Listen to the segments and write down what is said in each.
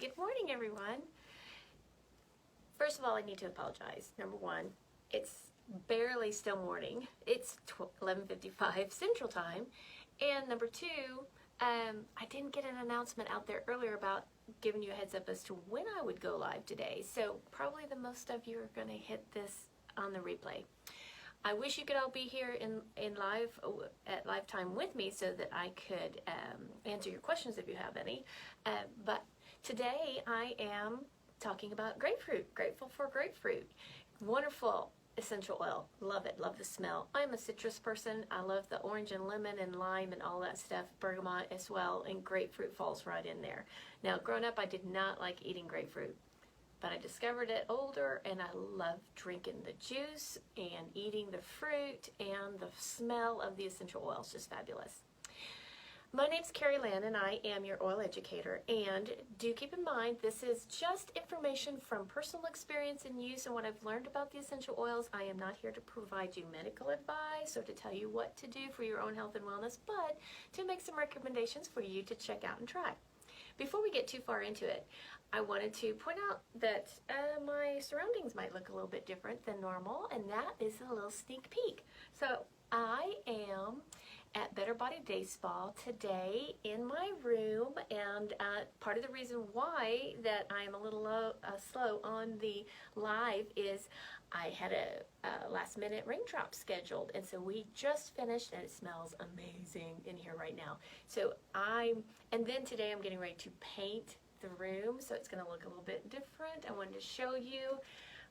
Good morning, everyone. First of all, I need to apologize. Number one, it's barely still morning. It's 11:55 Central Time. And number two, I didn't get an announcement out there earlier about giving you a heads up as to when I would go live today. So probably the most of you are going to hit this on the replay. I wish you could all be here in live at live time with me so that I could answer your questions if you have any. But today I am talking about grapefruit. Grateful for grapefruit. Wonderful essential oil. Love it. Love the smell. I'm a citrus person. I love the orange and lemon and lime and all that stuff. Bergamot as well. And grapefruit falls right in there. Now, growing up, I did not like eating grapefruit. But I discovered it older, and I love drinking the juice and eating the fruit, and the smell of the essential oil is just fabulous. My name's Carrie Lan, and I am your oil educator. And do keep in mind, this is just information from personal experience and use and what I've learned about the essential oils. I am not here to provide you medical advice or to tell you what to do for your own health and wellness, but to make some recommendations for you to check out and try. Before we get too far into it, I wanted to point out that my surroundings might look a little bit different than normal, and that is a little sneak peek. So I am at Better Body Day Spa today in my room, and part of the reason why that I am a little slow on the live is I had a last minute raindrop scheduled, and so we just finished, and it smells amazing in here right now. So and then today I'm getting ready to paint the room, so it's going to look a little bit different. I wanted to show you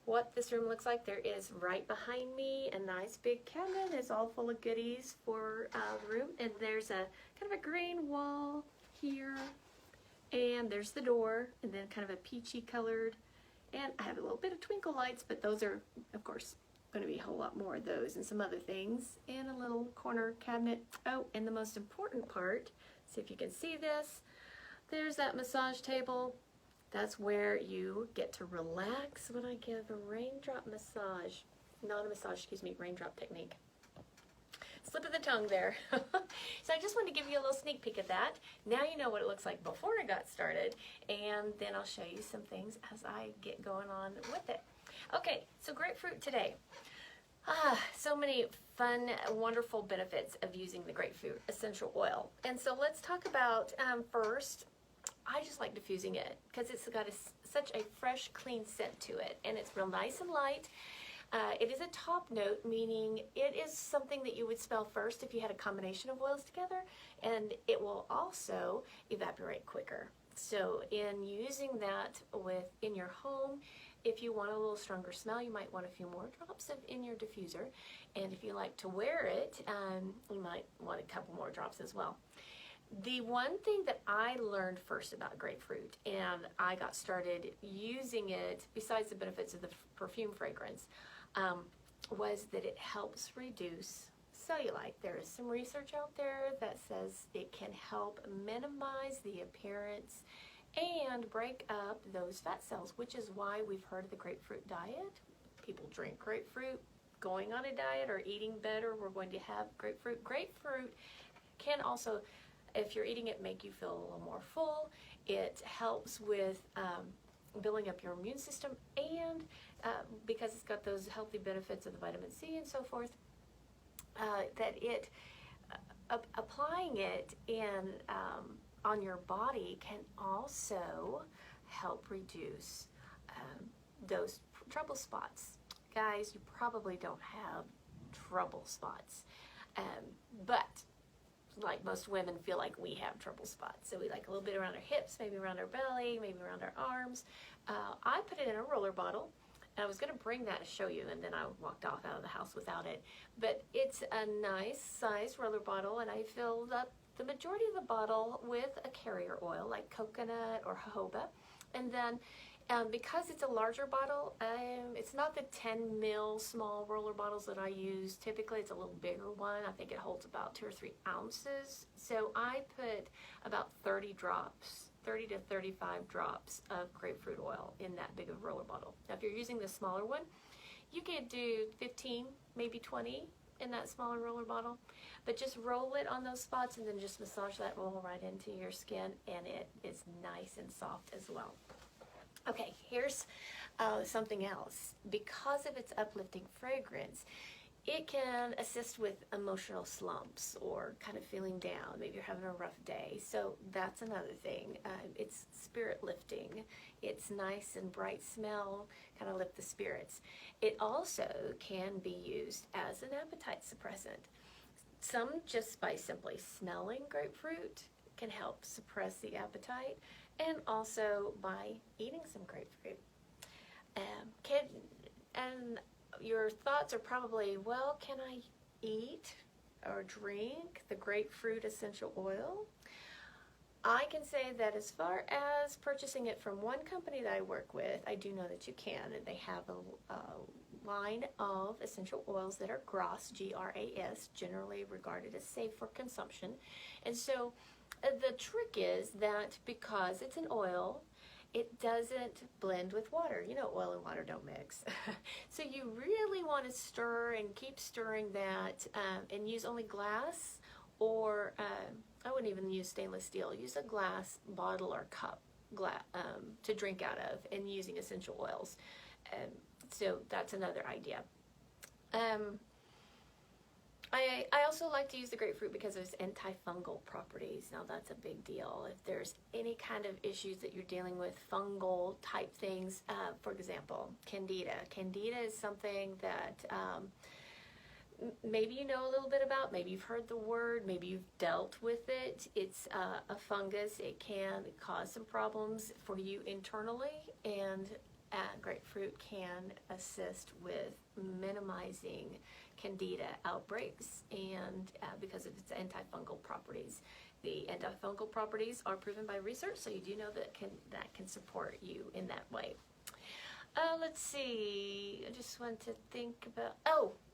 what this room looks like. There is right behind me a nice big cabinet. It's all full of goodies for the room, and there's a kind of a green wall here, and there's the door, and then kind of a peachy colored, and I have a little bit of twinkle lights, but those are of course going to be a whole lot more of those and some other things, and a little corner cabinet. Oh, and the most important part, see if you can see this, there's that massage table. That's where you get to relax when I give a raindrop massage. Not a massage, excuse me, raindrop technique. Slip of the tongue there. So I just wanted to give you a little sneak peek at that. Now you know what it looks like before I got started, and then I'll show you some things as I get going on with it. Okay, so grapefruit today. So many fun, wonderful benefits of using the grapefruit essential oil. And so let's talk about first, I just like diffusing it because it's got such a fresh, clean scent to it, and it's real nice and light. It is a top note, meaning it is something that you would smell first if you had a combination of oils together, and it will also evaporate quicker. So in using that in your home, if you want a little stronger smell, you might want a few more drops in your diffuser, and if you like to wear it, you might want a couple more drops as well. The one thing that I learned first about grapefruit, and I got started using it, besides the benefits of the perfume fragrance, was that it helps reduce cellulite. There is some research out there that says it can help minimize the appearance and break up those fat cells, which is why we've heard of the grapefruit diet. People drink grapefruit, going on a diet or eating better, we're going to have grapefruit. Grapefruit can also, if you're eating it, make you feel a little more full. It helps with building up your immune system, and because it's got those healthy benefits of the vitamin C and so forth, that it applying it in on your body can also help reduce those trouble spots. Guys, you probably don't have trouble spots, but like most women feel like we have trouble spots. So we like a little bit around our hips, maybe around our belly, maybe around our arms. I put it in a roller bottle. I was going to bring that to show you, and then I walked off out of the house without it. But it's a nice size roller bottle, and I filled up the majority of the bottle with a carrier oil like coconut or jojoba. And then because it's a larger bottle, it's not the 10 ml small roller bottles that I use. Typically it's a little bigger one. I think it holds about 2 or 3 ounces. So I put about 30 to 35 drops of grapefruit oil in that big of a roller bottle. Now if you're using the smaller one, you could do 15, maybe 20 in that smaller roller bottle. But just roll it on those spots and then just massage that oil right into your skin, and it is nice and soft as well. Okay, here's something else. Because of its uplifting fragrance, it can assist with emotional slumps or kind of feeling down. Maybe you're having a rough day. So that's another thing. It's spirit lifting. It's nice and bright smell, kind of lift the spirits. It also can be used as an appetite suppressant. Some just by simply smelling grapefruit can help suppress the appetite, and also by eating some grapefruit. And your thoughts are probably, well, can I eat or drink the grapefruit essential oil? I can say that as far as purchasing it from one company that I work with, I do know that you can, and they have a line of essential oils that are GRAS, G-R-A-S, generally regarded as safe for consumption. And so the trick is that because it's an oil, it doesn't blend with water. You know, oil and water don't mix. So you really want to stir and keep stirring that, and use only glass, or I wouldn't even use stainless steel. Use a glass bottle or cup to drink out of, and using essential oils. So that's another idea. I also like to use the grapefruit because of its antifungal properties. Now that's a big deal. If there's any kind of issues that you're dealing with, fungal type things, for example, candida. Candida is something that maybe you know a little bit about, maybe you've heard the word, maybe you've dealt with it. It's a fungus. It can cause some problems for you internally, and grapefruit can assist with minimizing candida outbreaks, and because of its antifungal properties. The antifungal properties are proven by research, so you do know that can support you in that way. Let's see, I just want to think about,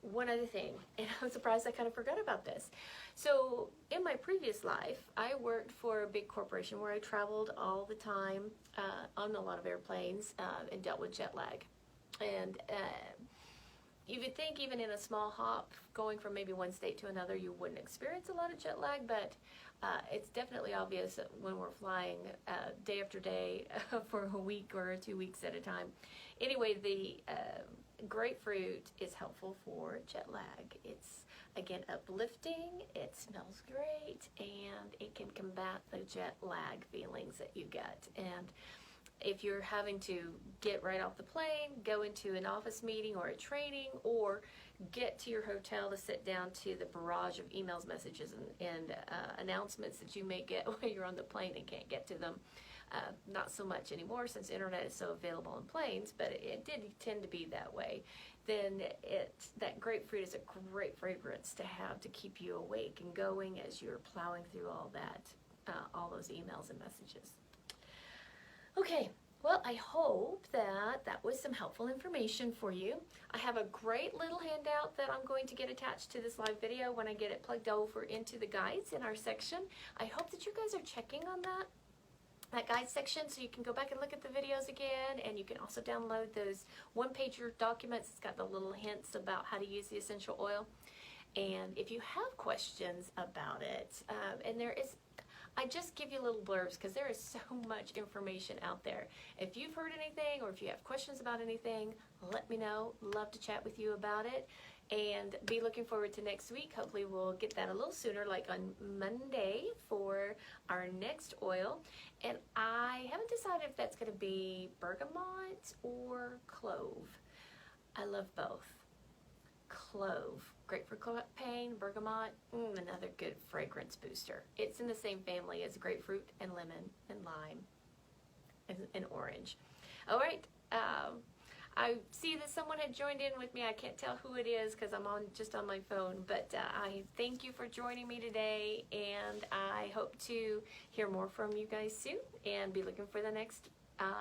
one other thing, and I'm surprised I kind of forgot about this. So in my previous life, I worked for a big corporation where I traveled all the time on a lot of airplanes, and dealt with jet lag. And you would think even in a small hop, going from maybe one state to another, you wouldn't experience a lot of jet lag, but it's definitely obvious that when we're flying day after day for a week or 2 weeks at a time. Anyway, the grapefruit is helpful for jet lag. It's, again, uplifting, it smells great, and it can combat the jet lag feelings that you get. And if you're having to get right off the plane, go into an office meeting or a training, or get to your hotel to sit down to the barrage of emails, messages, and announcements that you may get while you're on the plane and can't get to them, not so much anymore since internet is so available on planes, but it did tend to be that way, then that grapefruit is a great fragrance to have to keep you awake and going as you're plowing through all those emails and messages. Okay, well, I hope that was some helpful information for you. I have a great little handout that I'm going to get attached to this live video when I get it plugged over into the guides in our section. I hope that you guys are checking on that guide section, so you can go back and look at the videos again, and you can also download those one-pager documents. It's got the little hints about how to use the essential oil. And if you have questions about it, I just give you little blurbs because there is so much information out there. If you've heard anything, or if you have questions about anything, let me know. Love to chat with you about it, and be looking forward to next week. Hopefully we'll get that a little sooner, like on Monday, for our next oil. And I haven't decided if that's going to be bergamot or clove. I love both. Clove, great for pain. Bergamot, another good fragrance booster. It's in the same family as grapefruit and lemon and lime and orange. All right, I see that someone had joined in with me. I can't tell who it is because I'm just on my phone, but I thank you for joining me today, and I hope to hear more from you guys soon, and be looking for the next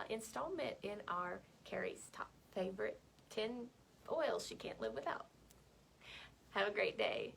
installment in our Carrie's top favorite 10 oils she can't live without. Have a great day.